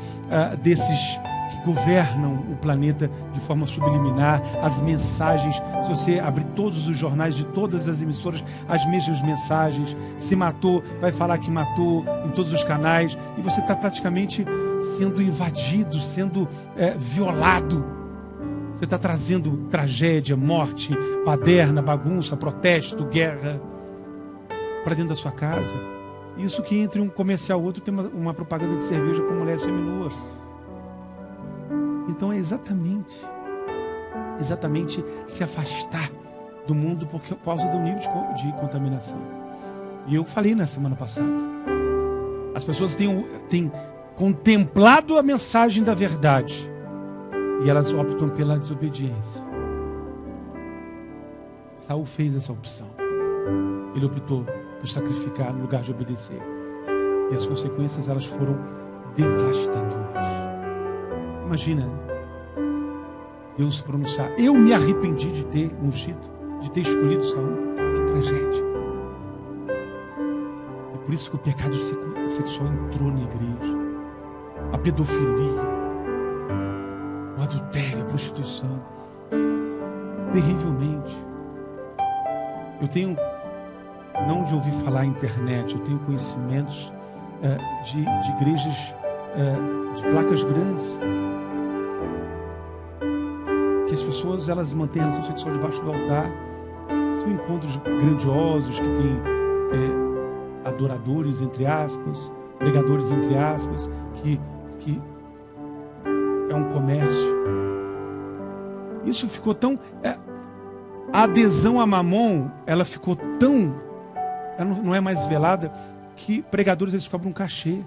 desses governam o planeta de forma subliminar, as mensagens. Se você abrir todos os jornais de todas as emissoras, as mesmas mensagens. Se matou, vai falar que matou em todos os canais, e você está praticamente sendo invadido, sendo violado. Você está trazendo tragédia, morte, baderna, bagunça, protesto, guerra para dentro da sua casa. Isso que entre um comercial e outro tem uma propaganda de cerveja com mulher seminua. Então é exatamente se afastar do mundo por causa do nível de contaminação. E eu falei na semana passada, as pessoas têm contemplado a mensagem da verdade e elas optam pela desobediência. Saul fez essa opção. Ele optou por sacrificar no lugar de obedecer. E as consequências, elas foram devastadoras. Imagina Deus se pronunciar: eu me arrependi de ter ungido, de ter escolhido Saul. Que tragédia. É por isso que o pecado sexual entrou na igreja. A pedofilia, o adultério, a prostituição. Terrivelmente. Eu tenho, não de ouvir falar na internet, eu tenho conhecimentos de igrejas de placas grandes, que as pessoas, elas mantêm a relação sexual debaixo do altar. São encontros grandiosos que tem adoradores, entre aspas, pregadores, entre aspas, que é um comércio. Isso ficou tão... a adesão a Mamon, ela ficou tão... ela não é mais velada, que pregadores, eles cobram um cachê.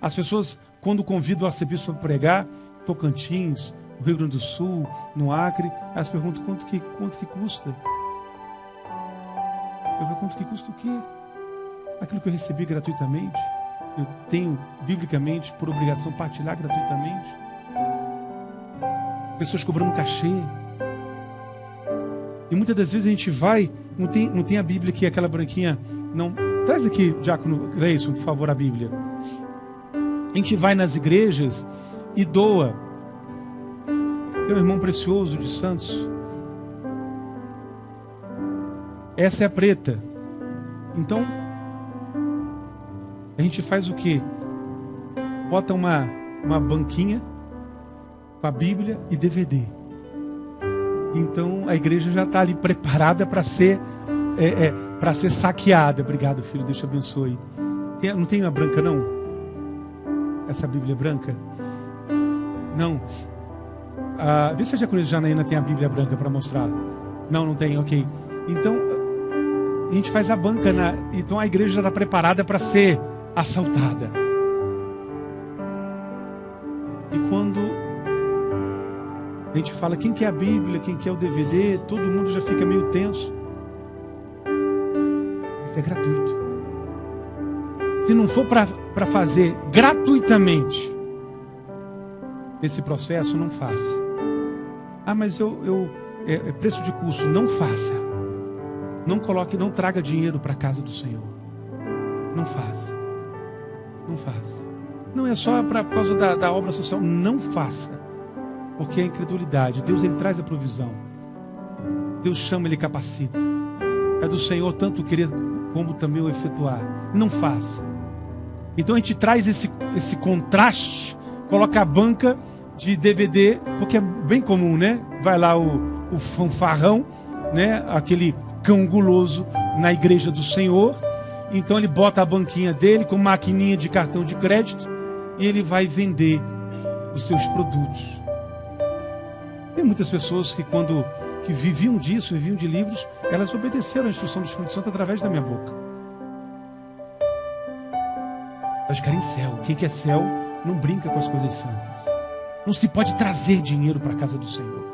As pessoas, quando convidam o arcebispo para pregar, Tocantins, no Rio Grande do Sul, no Acre, elas perguntam quanto que custa. Eu falo: quanto que custa o quê? Aquilo que eu recebi gratuitamente. Eu tenho, biblicamente, por obrigação, partilhar gratuitamente. Pessoas cobrando cachê. E muitas das vezes a gente vai, não tem a Bíblia aqui, aquela branquinha. Não, traz aqui, Diácono Gleison, por favor, a Bíblia. A gente vai nas igrejas e doa. Meu irmão precioso de Santos. Essa é a preta. Então, a gente faz o quê? Bota uma banquinha com a Bíblia e DVD. Então a igreja já está ali preparada para ser saqueada. Obrigado, filho, Deus te abençoe. Não tem uma branca, não? Essa Bíblia branca? Não. Vê se a diaconisa Janaína tem a Bíblia branca para mostrar. Não tem, ok. Então a gente faz a banca, então a igreja já está preparada para ser assaltada. E quando a gente fala quem quer a Bíblia, quem quer o DVD, todo mundo já fica meio tenso. Mas é gratuito. Se não for para fazer gratuitamente esse processo, não faça. Mas é preço de custo. Não faça. Não coloque, não traga dinheiro para a casa do Senhor. Não faça. Não faça. Não é só por causa da obra social. Não faça. Porque é a incredulidade. Deus, ele traz a provisão. Deus chama, ele capacita. É do Senhor tanto querer como também o efetuar. Não faça. Então a gente traz esse contraste, coloca a banca de DVD, porque é bem comum, né? Vai lá o fanfarrão, né? Aquele cão guloso na igreja do Senhor. Então ele bota a banquinha dele com maquininha de cartão de crédito e ele vai vender os seus produtos. Tem muitas pessoas que viviam disso, viviam de livros, elas obedeceram à instrução do Espírito Santo através da minha boca. Elas querem céu. Quem quer céu não brinca com as coisas santas. Não se pode trazer dinheiro para a casa do Senhor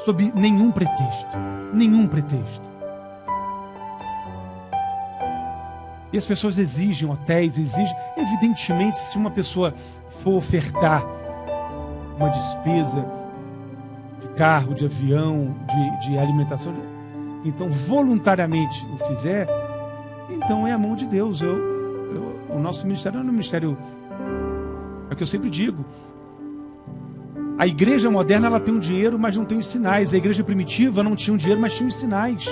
sob nenhum pretexto. Nenhum pretexto. E as pessoas exigem hotéis, exigem. Evidentemente, se uma pessoa for ofertar uma despesa de carro, de avião, de alimentação, então voluntariamente o fizer, então é a mão de Deus. O nosso ministério não é um ministério, é o que eu sempre digo, A igreja moderna, ela tem o dinheiro, mas não tem os sinais. A igreja primitiva não tinha o dinheiro, mas tinha os sinais.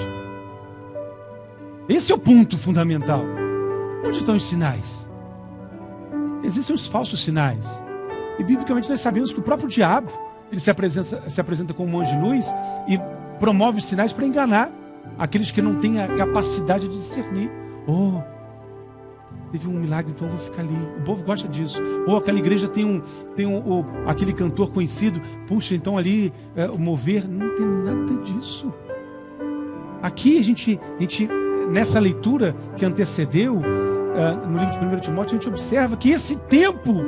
Esse é o ponto fundamental. Onde estão os sinais? Existem os falsos sinais. E biblicamente nós sabemos que o próprio diabo, ele se apresenta como um anjo de luz e promove os sinais para enganar aqueles que não têm a capacidade de discernir. Oh, teve um milagre, então eu vou ficar ali. O povo gosta disso. Ou aquela igreja tem aquele cantor conhecido, puxa, então ali o mover. Não tem nada disso. Aqui a gente nessa leitura que antecedeu, no livro de 1 Timóteo, a gente observa que esse tempo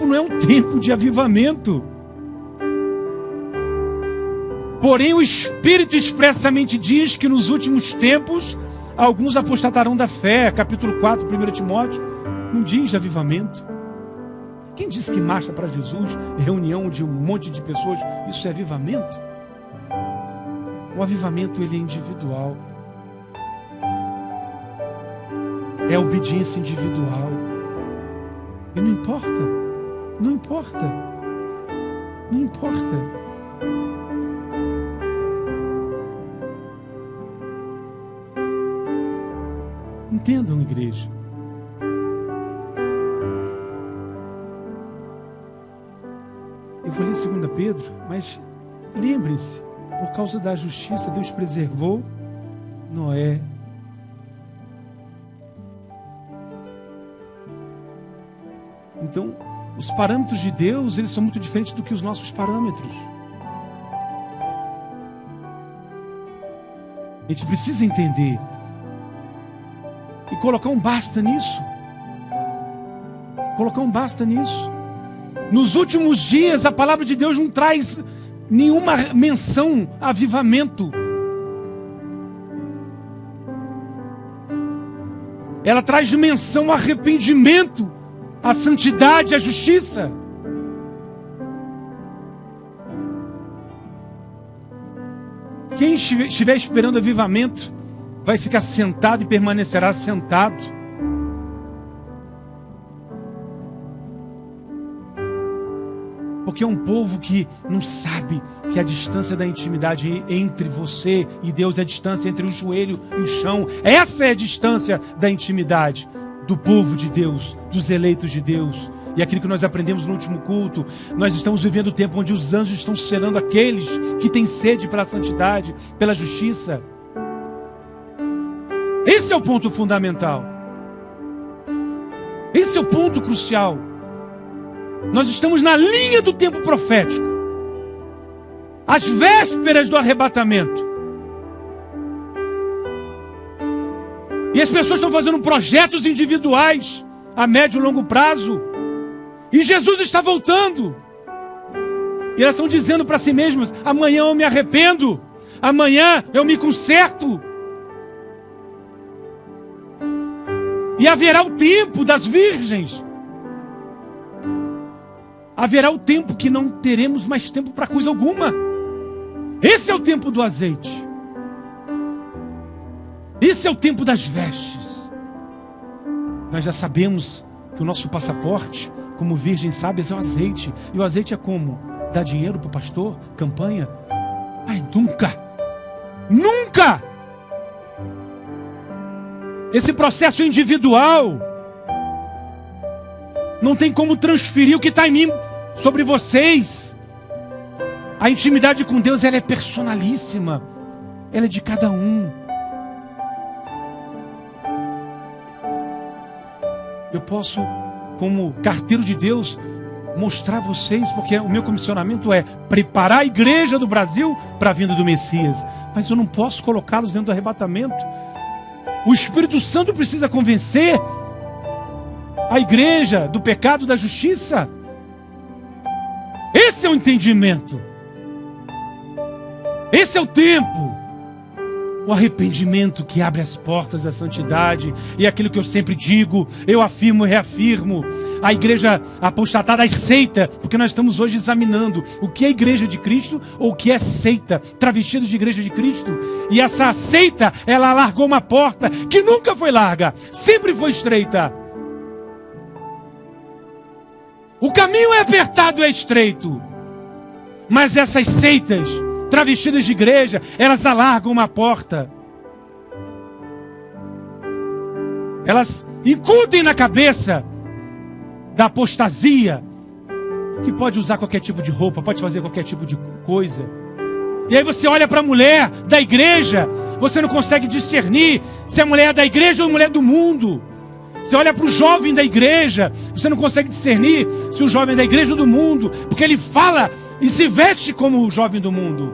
não é um tempo de avivamento. Porém, o Espírito expressamente diz que nos últimos tempos alguns apostatarão da fé. Capítulo 4, 1 Timóteo, não diz de avivamento. Quem disse que marcha para Jesus, reunião de um monte de pessoas, isso é avivamento? O avivamento, ele é individual. É obediência individual. E não importa. Entendam, igreja. Eu vou ler 2 Pedro, mas lembrem-se, por causa da justiça, Deus preservou Noé. Então, os parâmetros de Deus, eles são muito diferentes do que os nossos parâmetros. A gente precisa entender e colocar um basta nisso. Nos últimos dias, a palavra de Deus não traz nenhuma menção a avivamento. Ela traz menção a arrependimento, a santidade, a justiça. Quem estiver esperando avivamento vai ficar sentado e permanecerá sentado. Porque é um povo que não sabe que a distância da intimidade entre você e Deus é a distância entre o joelho e o chão. Essa é a distância da intimidade do povo de Deus, dos eleitos de Deus. E aquilo que nós aprendemos no último culto, nós estamos vivendo o tempo onde os anjos estão selando aqueles que têm sede pela santidade, pela justiça. Esse é o ponto fundamental. Esse é o ponto crucial. Nós estamos na linha do tempo profético, às vésperas do arrebatamento. E as pessoas estão fazendo projetos individuais a médio e longo prazo. E Jesus está voltando. E elas estão dizendo para si mesmas: amanhã eu me arrependo, amanhã eu me conserto. E haverá o tempo das virgens. Haverá o tempo que não teremos mais tempo para coisa alguma. Esse é o tempo do azeite. Esse é o tempo das vestes. Nós já sabemos que o nosso passaporte, como virgem sábias, é o azeite. E o azeite é como? Dá dinheiro para o pastor? Campanha? Ai, nunca! Nunca! Esse processo individual não tem como transferir o que está em mim sobre vocês. A intimidade com Deus, ela é personalíssima. Ela é de cada um. Eu posso, como carteiro de Deus, mostrar a vocês, porque o meu comissionamento é preparar a igreja do Brasil para a vinda do Messias. Mas eu não posso colocá-los dentro do arrebatamento. O Espírito Santo precisa convencer a igreja do pecado, da justiça. Esse é o entendimento. Esse é o tempo. O arrependimento que abre as portas da santidade. E aquilo que eu sempre digo, eu afirmo e reafirmo. A igreja apostatada, a seita, porque nós estamos hoje examinando o que é igreja de Cristo ou o que é seita, travestido de igreja de Cristo. E essa seita, ela largou uma porta que nunca foi larga, sempre foi estreita. O caminho é apertado, é estreito. Mas essas seitas, travestidas de igreja, elas alargam uma porta. Elas incutem na cabeça da apostasia, que pode usar qualquer tipo de roupa, pode fazer qualquer tipo de coisa. E aí você olha para a mulher da igreja, você não consegue discernir se a mulher é da igreja ou a mulher do mundo. Você olha para o jovem da igreja, você não consegue discernir se o jovem é da igreja ou do mundo, porque ele fala e se veste como o jovem do mundo.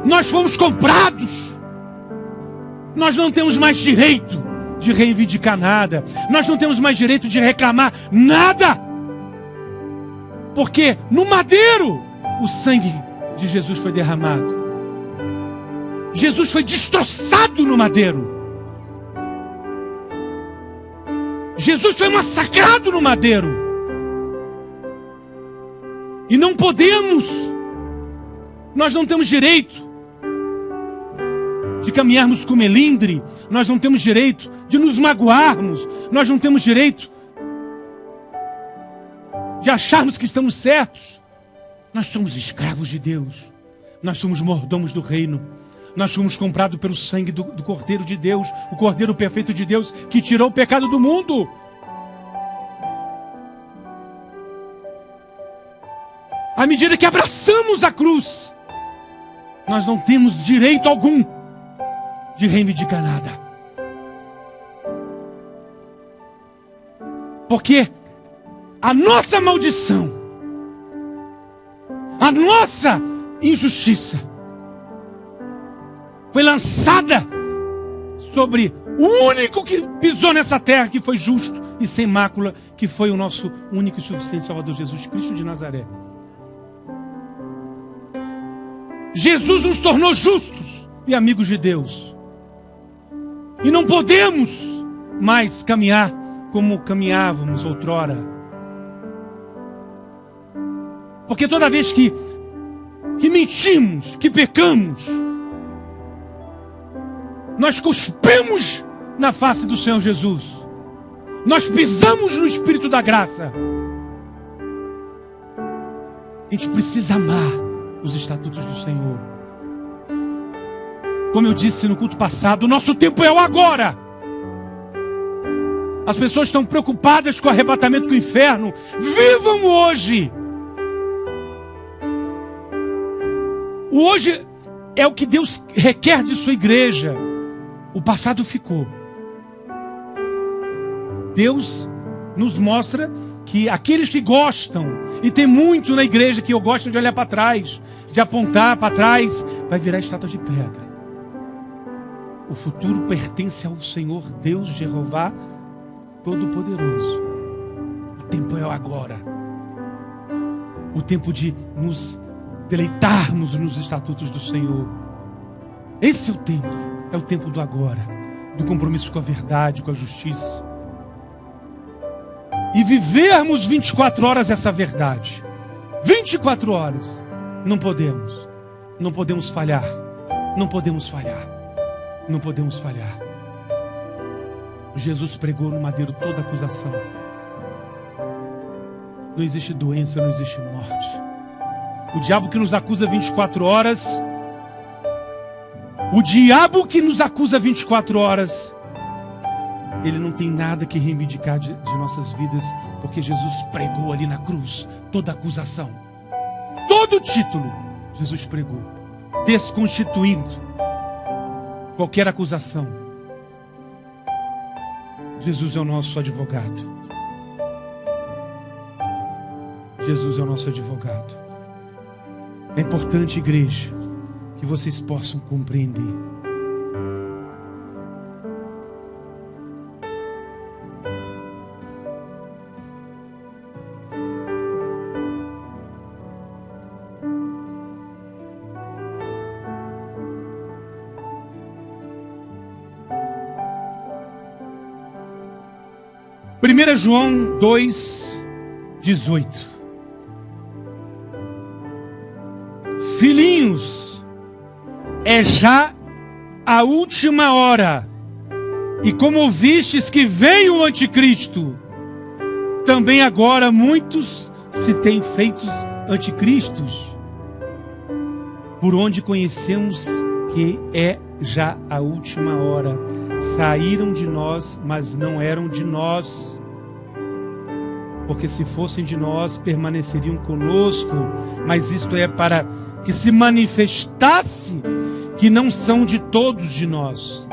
Nós fomos comprados. Nós não temos mais direito de reivindicar nada. Nós não temos mais direito de reclamar nada. Porque no madeiro o sangue de Jesus foi derramado. Jesus foi destroçado no madeiro. Jesus foi massacrado no madeiro. E não podemos, nós não temos direito de caminharmos com melindre, nós não temos direito de nos magoarmos, nós não temos direito de acharmos que estamos certos. Nós somos escravos de Deus, nós somos mordomos do reino, nós fomos comprados pelo sangue do Cordeiro de Deus, o Cordeiro perfeito de Deus, que tirou o pecado do mundo. À medida que abraçamos a cruz, nós não temos direito algum de reivindicar nada. Porque a nossa maldição, a nossa injustiça foi lançada sobre o único que pisou nessa terra, que foi justo e sem mácula, que foi o nosso único e suficiente Salvador, Jesus Cristo de Nazaré. Jesus nos tornou justos e amigos de Deus. E não podemos mais caminhar como caminhávamos outrora. Porque toda vez que mentimos, que pecamos, nós cuspimos na face do Senhor Jesus. Nós pisamos no Espírito da graça. A gente precisa amar os estatutos do Senhor. Como eu disse no culto passado, o nosso tempo é o agora. As pessoas estão preocupadas com o arrebatamento do inferno. Vivam hoje. O hoje é o que Deus requer de sua igreja. O passado ficou. Deus nos mostra que aqueles que gostam, e tem muito na igreja que gostam de olhar para trás, de apontar para trás, vai virar estátua de pedra. O futuro pertence ao Senhor Deus, Jeová Todo-Poderoso. O tempo é agora. O tempo de nos deleitarmos nos estatutos do Senhor. Esse é o tempo do agora, do compromisso com a verdade, com a justiça. E vivermos 24 horas essa verdade. 24 horas. Não podemos falhar. Não podemos falhar. Não podemos falhar. Jesus pregou no madeiro toda acusação. Não existe doença, não existe morte. O diabo que nos acusa 24 horas, ele não tem nada que reivindicar de nossas vidas, porque Jesus pregou ali na cruz toda acusação. Todo título, Jesus pregou, desconstituindo qualquer acusação. Jesus é o nosso advogado. Jesus é o nosso advogado. É importante, igreja, que vocês possam compreender. Primeira João 2:18. Filhinhos, é já a última hora. E como ouvistes que veio o anticristo, também agora muitos se têm feitos anticristos, por onde conhecemos que é já a última hora. Saíram de nós, mas não eram de nós, porque se fossem de nós, permaneceriam conosco. Mas isto é para que se manifestasse que não são de todos de nós.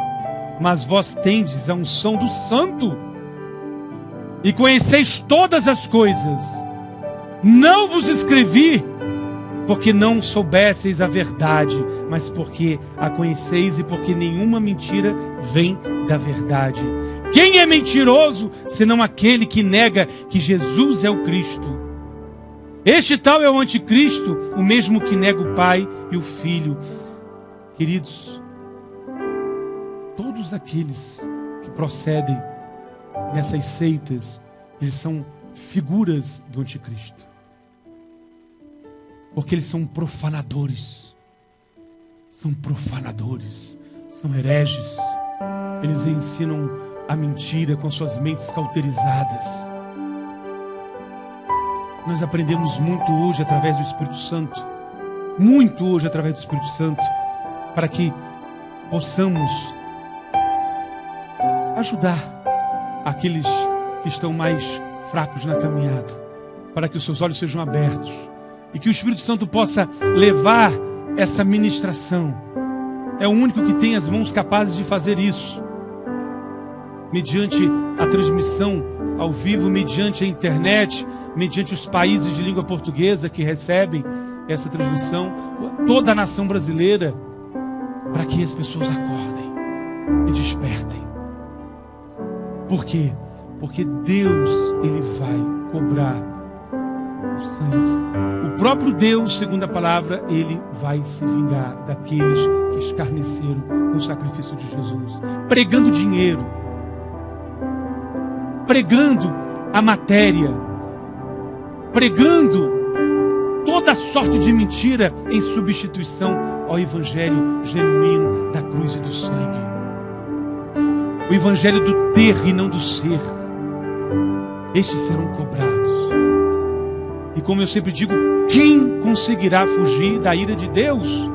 Mas vós tendes a unção do Santo, e conheceis todas as coisas. Não vos escrevi porque não soubesseis a verdade, mas porque a conheceis e porque nenhuma mentira vem da verdade. Quem é mentiroso, senão aquele que nega que Jesus é o Cristo? Este tal é o anticristo, o mesmo que nega o Pai e o Filho. Queridos, todos aqueles que procedem nessas seitas, eles são figuras do anticristo. Porque eles são profanadores. São profanadores. São hereges. Eles ensinam a mentira com suas mentes cauterizadas. Nós aprendemos muito hoje através do Espírito Santo. Muito hoje através do Espírito Santo. Para que possamos ajudar aqueles que estão mais fracos na caminhada. Para que os seus olhos sejam abertos. E que o Espírito Santo possa levar essa ministração. É o único que tem as mãos capazes de fazer isso. Mediante a transmissão ao vivo, mediante a internet, mediante os países de língua portuguesa que recebem essa transmissão, toda a nação brasileira, para que as pessoas acordem e despertem. Por quê? Porque Deus, Ele vai cobrar o sangue. O próprio Deus, segundo a palavra, Ele vai se vingar daqueles que escarneceram com o sacrifício de Jesus, pregando dinheiro, pregando a matéria, pregando toda sorte de mentira em substituição ao evangelho genuíno da cruz e do sangue, o evangelho do ter e não do ser. Estes serão cobrados. E como eu sempre digo, quem conseguirá fugir da ira de Deus?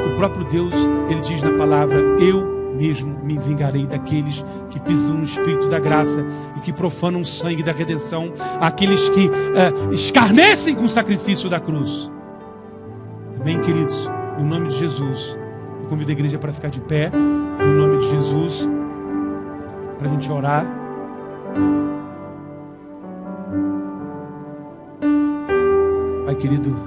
O próprio Deus, Ele diz na palavra: eu mesmo me vingarei daqueles que pisam no Espírito da graça e que profanam o sangue da redenção, aqueles que escarnecem com o sacrifício da cruz. Amém, queridos? No nome de Jesus, eu convido a igreja para ficar de pé, no nome de Jesus, para a gente orar. Pai querido,